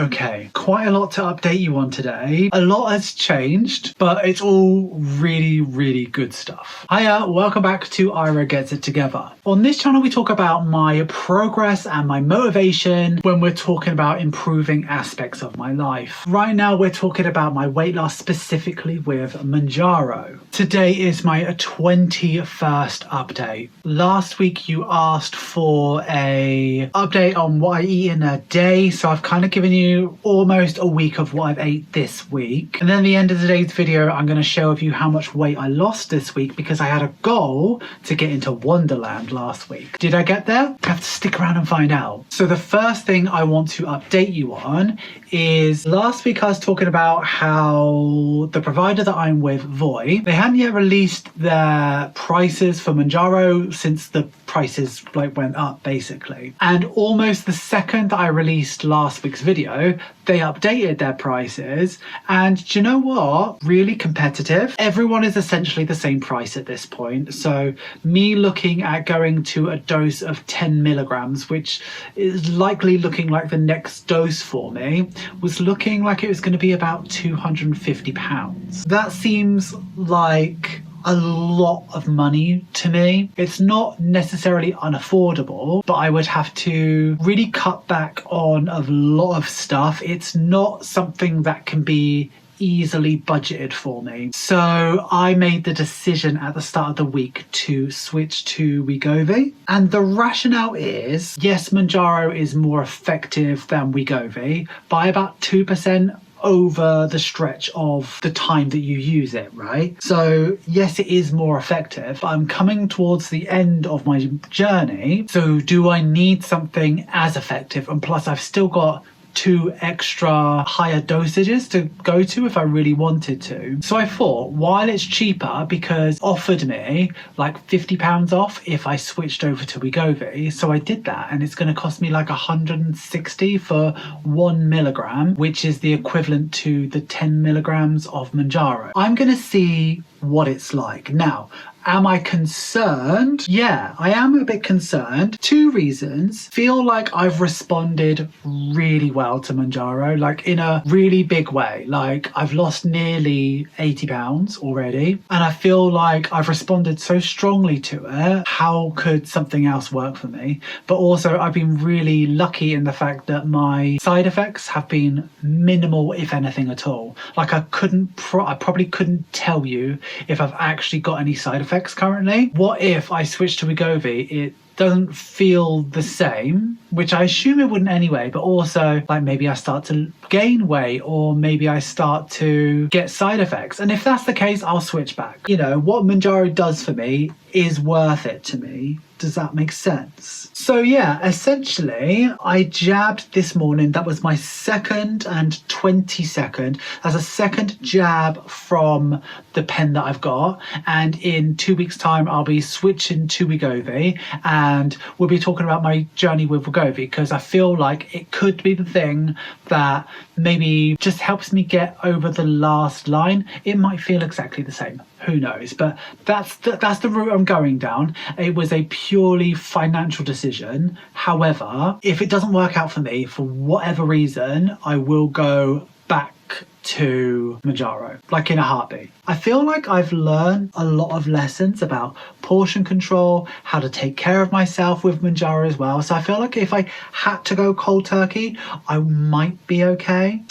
Okay, quite a lot to update you on today. A lot has changed, but it's all really good stuff. Hiya, welcome back to Ira Gets It Together. On this channel we talk about my progress and my motivation when we're talking about improving aspects of my life. Right now we're talking about my weight loss, specifically with Mounjaro. Today is my 21st update. Last week you asked for a update on what I eat in a day, so I've kind of given you almost a week of what I've ate this week. And then at the end of today's video, I'm going to share with you how much weight I lost this week because I had a goal to get into Wonderland last week. Did I get there? I have to stick around and find out. So the first thing I want to update you on is last week I was talking about how the provider that I'm with, Voy, they hadn't yet released their prices for Mounjaro since the prices went up basically. And almost the second that I released last week's video, they updated their prices, and do you know what? Really competitive. Everyone is essentially the same price at this point. So me looking at going to a dose of 10 milligrams, which is likely looking like the next dose for me, was looking like it was going to be about £250. That seems like a lot of money to me. It's not necessarily unaffordable, but I would have to really cut back on a lot of stuff. It's not something that can be easily budgeted for me. So I made the decision at the start of the week to switch to Wegovy. And the rationale is, yes, Mounjaro is more effective than Wegovy by about 2% over the stretch of the time that you use it, right? So yes, it is more effective, but I'm coming towards the end of my journey. So do I need something as effective? And plus I've still got 2 extra higher dosages to go to if I really wanted to. So I thought, while it's cheaper, because it offered me like £50 off if I switched over to Wegovy, so I did that, and it's going to cost me like 160 for 1 milligram, which is the equivalent to the 10 milligrams of Mounjaro. I'm going to see what it's like. Now, am I concerned? Yeah, I am a bit concerned. 2 reasons. Feel like I've responded really well to Mounjaro, like in a really big way. Like I've lost nearly 80 pounds already, and I feel like I've responded so strongly to it. How could something else work for me? But also I've been really lucky in the fact that my side effects have been minimal, if anything at all. Like I probably couldn't tell you if I've actually got any side effects currently. What if I switch to Wegovy? It doesn't feel the same, which I assume it wouldn't anyway, but also like maybe I start to gain weight, or maybe I start to get side effects. And if that's the case, I'll switch back. You know, what Mounjaro does for me is worth it to me. Does that make sense? So yeah, essentially I jabbed this morning. That was my second and 22nd as a second jab from the pen that I've got. And in 2 weeks time, I'll be switching to Wegovy, and we'll be talking about my journey with Wegovy, because I feel like it could be the thing that maybe just helps me get over the last line. It might feel exactly the same. Who knows? But that's the route I'm going down. It was a purely financial decision. However, if it doesn't work out for me for whatever reason, I will go back to Mounjaro, like in a heartbeat. I feel like I've learned a lot of lessons about portion control, how to take care of myself with Mounjaro as well. So I feel like if I had to go cold turkey, I might be okay.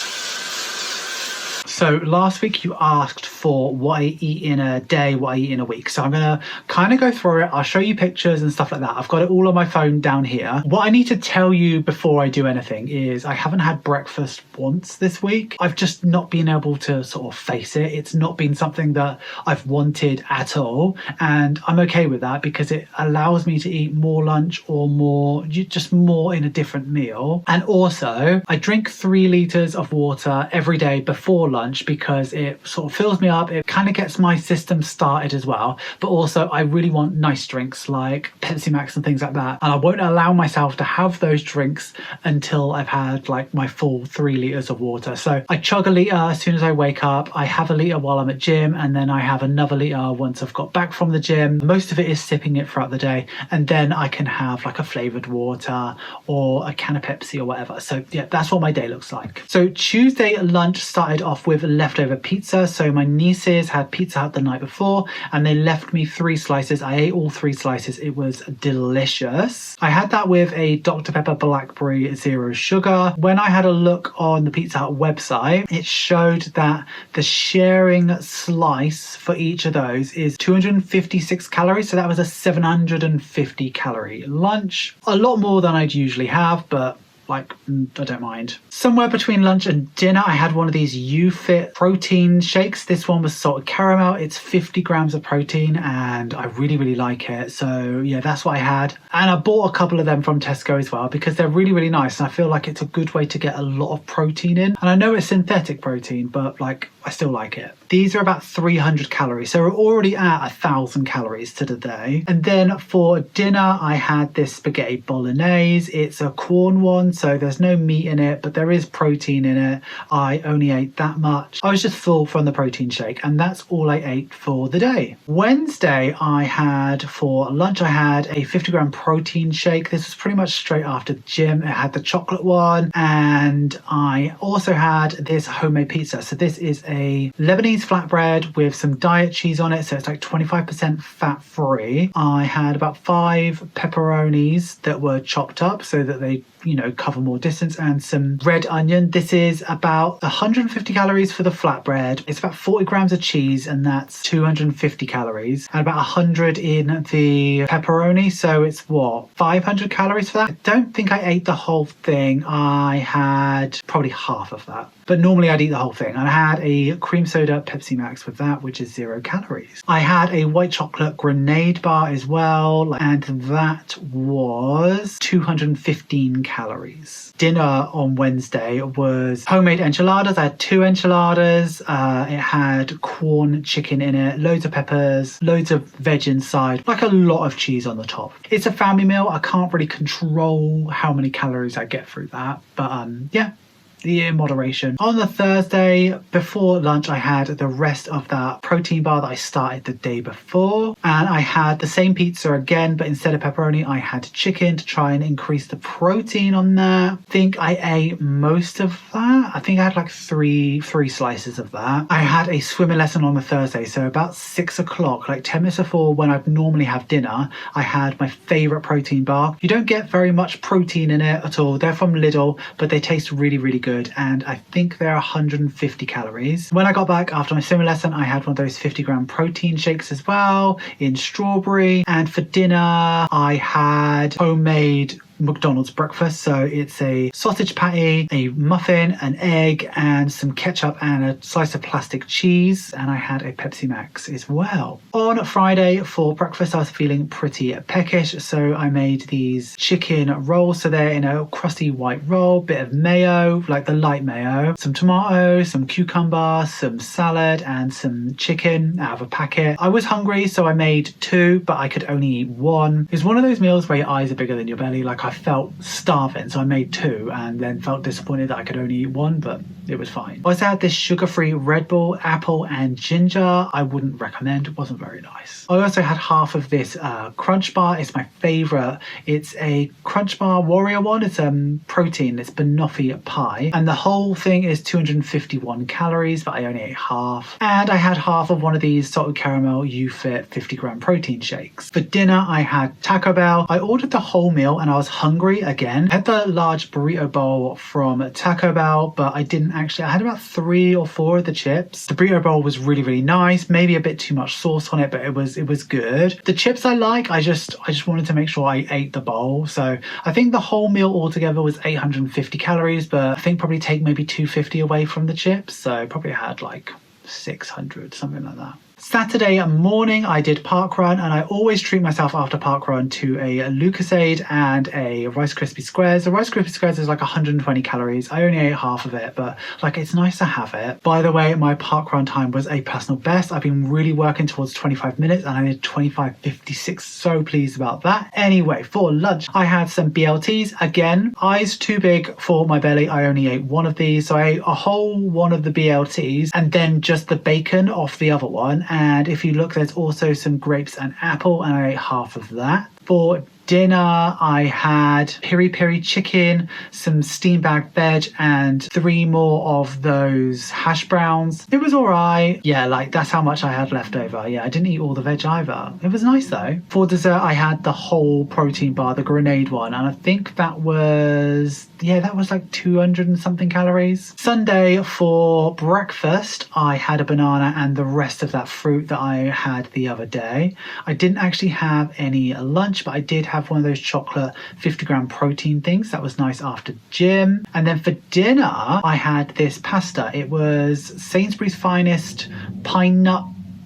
So last week you asked for what I eat in a day, what I eat in a week. So I'm going to kind of go through it. I'll show you pictures and stuff like that. I've got it all on my phone down here. What I need to tell you before I do anything is I haven't had breakfast once this week. I've just not been able to sort of face it. It's not been something that I've wanted at all. And I'm okay with that because it allows me to eat more lunch or just more in a different meal. And also I drink 3 litres of water every day before lunch because it sort of fills me up. It kind of gets my system started as well. But also I really want nice drinks like Pepsi Max and things like that. And I won't allow myself to have those drinks until I've had like my full 3 liters of water. So I chug a liter as soon as I wake up. I have a liter while I'm at gym, and then I have another liter once I've got back from the gym. Most of it is sipping it throughout the day, and then I can have like a flavored water or a can of Pepsi or whatever. So yeah, that's what my day looks like. So Tuesday lunch started off with leftover pizza. So my nieces had Pizza Hut the night before and they left me 3 slices. I ate all 3 slices. It was delicious. I had that with a Dr. Pepper Blackberry Zero Sugar. When I had a look on the Pizza Hut website, it showed that the sharing slice for each of those is 256 calories. So that was a 750 calorie lunch. A lot more than I'd usually have, but like, I don't mind. Somewhere between lunch and dinner, I had one of these YouFit protein shakes. This one was salted caramel. It's 50 grams of protein and I really, really like it. So yeah, that's what I had. And I bought a couple of them from Tesco as well because they're really, really nice. And I feel like it's a good way to get a lot of protein in. And I know it's synthetic protein, but like, I still like it. These are about 300 calories. So we're already at 1,000 calories to the day. And then for dinner, I had this spaghetti bolognese. It's a corn one, so there's no meat in it, but there is protein in it. I only ate that much. I was just full from the protein shake, and that's all I ate for the day. Wednesday, I had for lunch, I had a 50-gram protein shake. This was pretty much straight after the gym. It had the chocolate one, and I also had this homemade pizza. So this is a Lebanese flatbread with some diet cheese on it, so it's like 25% fat free. I had about 5 pepperonis that were chopped up so that they, you know, cover more distance, and some red onion. This is about 150 calories for the flatbread. It's about 40 grams of cheese, and that's 250 calories, and about 100 in the pepperoni, so it's what, 500 calories for that? I don't think I ate the whole thing. I had probably half of that, but normally I'd eat the whole thing. And I had a cream soda Pepsi Max with that, which is 0 calories. I had a white chocolate grenade bar as well, and that was 215 calories. Dinner on Wednesday was homemade enchiladas. I had 2 enchiladas. It had corn chicken in it, loads of peppers, loads of veg inside, like a lot of cheese on the top. It's a family meal. I can't really control how many calories I get through that, but yeah, in moderation. On the Thursday before lunch, I had the rest of that protein bar that I started the day before, and I had the same pizza again, but instead of pepperoni I had chicken to try and increase the protein on that. I think I ate most of that. I think I had like three slices of that. I had a swimming lesson on the Thursday, so about 6 o'clock, like 10 minutes before when I'd normally have dinner, I had my favorite protein bar. You don't get very much protein in it at all. They're from Lidl, but they taste really, really good. And I think they're 150 calories. When I got back after my swimming lesson, I had one of those 50-gram protein shakes as well in strawberry. And for dinner, I had homemade McDonald's breakfast. So it's a sausage patty, a muffin, an egg, and some ketchup and a slice of plastic cheese. And I had a Pepsi Max as well. On Friday for breakfast, I was feeling pretty peckish, so I made these chicken rolls. So they're in a crusty white roll, bit of mayo, like the light mayo, some tomato, some cucumber, some salad, and some chicken out of a packet. I was hungry, so I made 2, but I could only eat 1. It's one of those meals where your eyes are bigger than your belly. Like, I felt starving, so I made 2 and then felt disappointed that I could only eat 1, but it was fine. I also had this sugar-free Red Bull, apple and ginger. I wouldn't recommend. It wasn't very nice. I also had half of this Crunch Bar. It's my favorite. It's a Crunch Bar Warrior one. It's protein. It's banoffee pie, and the whole thing is 251 calories, but I only ate half. And I had half of one of these salted caramel YouFit 50-gram protein shakes. For dinner, I had Taco Bell. I ordered the whole meal and I was hungry again. I had the large burrito bowl from Taco Bell, but I didn't actually. I had about 3 or 4 of the chips. The burrito bowl was really, really nice. Maybe a bit too much sauce on it, but it was good. The chips I like. I just wanted to make sure I ate the bowl. So I think the whole meal altogether was 850 calories, but I think probably take maybe 250 away from the chips. So probably had like 600, something like that. Saturday morning I did parkrun, and I always treat myself after parkrun to a Lucozade and a Rice Krispie Squares. The Rice Krispie Squares is like 120 calories. I only ate half of it, but like it's nice to have it. By the way, my parkrun time was a personal best. I've been really working towards 25 minutes and I did 25:56. So pleased about that. Anyway, for lunch I had some BLTs. Again, eyes too big for my belly. I only ate one of these, so I ate a whole one of the BLTs and then just the bacon off the other one. And if you look, there's also some grapes and apple, and I ate half of that. For dinner I had piri piri chicken, some steamed bagged veg, and 3 more of those hash browns. It was alright. Yeah, like that's how much I had left over. Yeah, I didn't eat all the veg either. It was nice though. For dessert I had the whole protein bar, the grenade one, and I think that was like 200 and something calories. Sunday for breakfast I had a banana and the rest of that fruit that I had the other day. I didn't actually have any lunch, but I did have one of those chocolate 50-gram protein things. That was nice after gym. And then for dinner I had this pasta. It was Sainsbury's Finest pine nut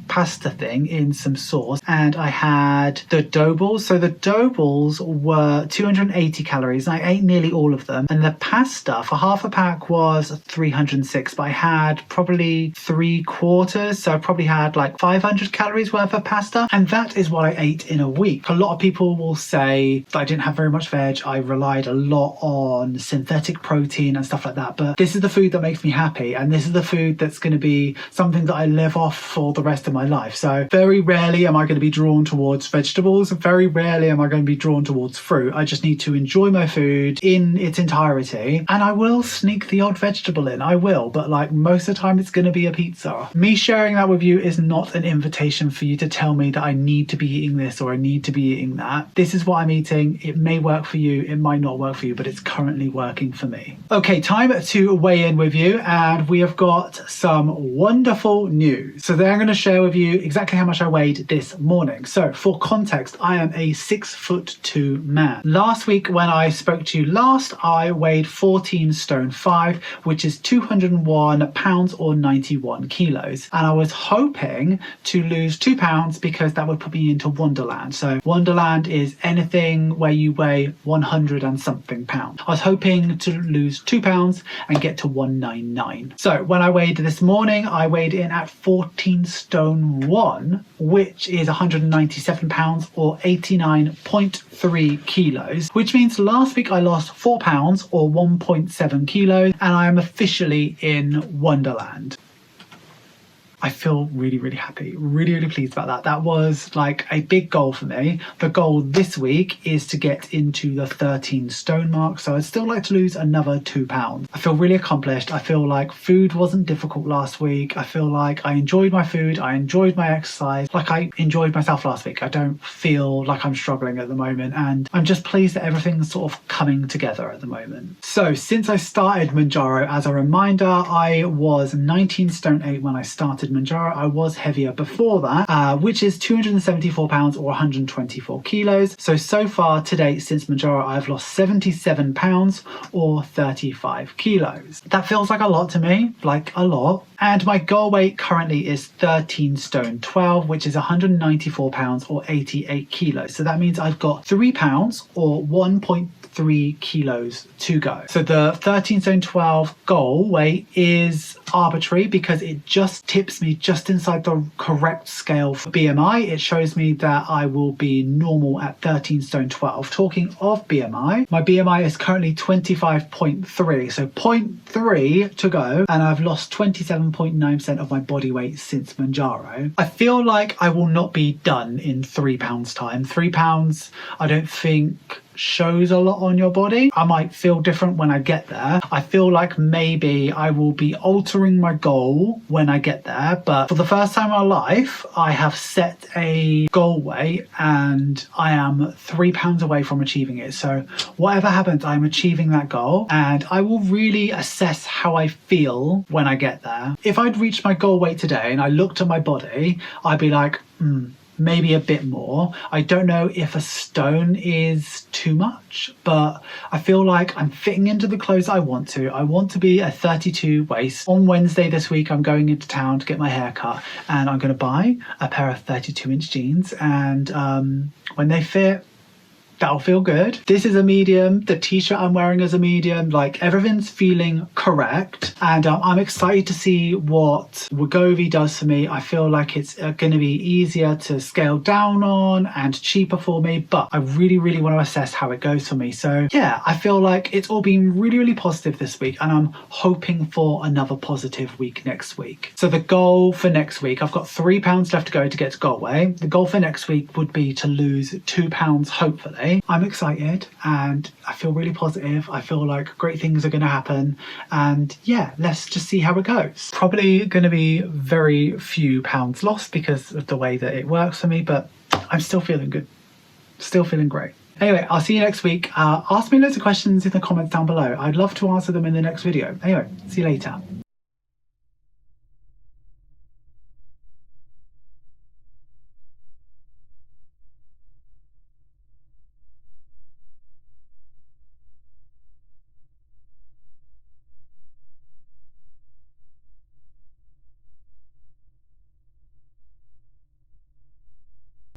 pasta thing in some sauce, and I had the dough balls. So the dough balls were 280 calories and I ate nearly all of them, and the pasta for half a pack was 306, but I had probably 3/4, so I probably had like 500 calories worth of pasta, and that is what I ate in a week. A lot of people will say that I didn't have very much veg. I relied a lot on synthetic protein and stuff like that, but this is the food that makes me happy, and this is the food that's going to be something that I live off for the rest of my life. So very rarely am I going to be drawn towards vegetables. Very rarely am I going to be drawn towards fruit. I just need to enjoy my food in its entirety, and I will sneak the odd vegetable in. I will, but like most of the time it's going to be a pizza. Me sharing that with you is not an invitation for you to tell me that I need to be eating this or I need to be eating that. This is what I'm eating. It may work for you, it might not work for you, but it's currently working for me. Okay, time to weigh in with you, and we have got some wonderful news. So then I'm going to share with you exactly how much I weighed this morning. So for context, I am a 6'2" man. Last week when I spoke to you last, I weighed 14 stone 5, which is 201 pounds or 91 kilos. And I was hoping to lose 2 pounds because that would put me into ONEderland. So ONEderland is anything where you weigh 100 and something pounds. I was hoping to lose 2 pounds and get to 199. So when I weighed this morning, I weighed in at 14 stone 1, which is 197 pounds or 89.3 kilos, which means last week I lost 4 pounds or 1.7 kilos, and I am officially in ONEderland. I feel really, really happy, really, really pleased about that. That was like a big goal for me. The goal this week is to get into the 13 stone mark, so I'd still like to lose another 2 pounds. I feel really accomplished. I feel like food wasn't difficult last week. I feel like I enjoyed my food, I enjoyed my exercise, like I enjoyed myself last week. I don't feel like I'm struggling at the moment, and I'm just pleased that everything's sort of coming together at the moment. So since I started Mounjaro, as a reminder, I was 19 stone 8 when I started Mounjaro. I was heavier before that, which is 274 pounds or 124 kilos. So far to date since Mounjaro, I've lost 77 pounds or 35 kilos. That feels like a lot to me, like a lot. And my goal weight currently is 13 stone 12, which is 194 pounds or 88 kilos. So that means I've got 3 pounds or 1.3 kilos to go. So the 13 stone 12 goal weight is arbitrary because it just tips me just inside the correct scale for BMI. It shows me that I will be normal at 13 stone 12. Talking of BMI, my BMI is currently 25.3, so 0.3 to go, and I've lost 27.9% of my body weight since Mounjaro. I feel like I will not be done in 3 pounds time. 3 pounds I don't think shows a lot on your body. I might feel different when I get there. I feel like maybe I will be altering my goal when I get there, but for the first time in my life I have set a goal weight and I am 3 pounds away from achieving it. So whatever happens, I'm achieving that goal, and I will really assess how I feel when I get there. If I'd reached my goal weight today and I looked at my body, I'd be like, maybe a bit more. I don't know if a stone is too much, but I feel like I'm fitting into the clothes I want to. I want to be a 32 waist. On Wednesday this week, I'm going into town to get my hair cut, and I'm going to buy a pair of 32-inch jeans, and when they fit, that'll feel good. This is a medium. The t-shirt I'm wearing is a medium. Like, everything's feeling correct, and I'm excited to see what Wegovy does for me. I feel like it's going to be easier to scale down on and cheaper for me, but I really want to assess how it goes for me. So yeah, I feel like it's all been really positive this week, and I'm hoping for another positive week next week. So the goal for next week, I've got 3 pounds left to go to get to Galway. The goal for next week would be to lose 2 pounds, hopefully. I'm excited and I feel really positive. I feel like great things are going to happen, and yeah, let's just see how it goes. Probably going to be very few pounds lost because of the way that it works for me, but I'm still feeling good. Still feeling great. Anyway, I'll see you next week. Ask me loads of questions in the comments down below. I'd love to answer them in the next video. Anyway, see you later.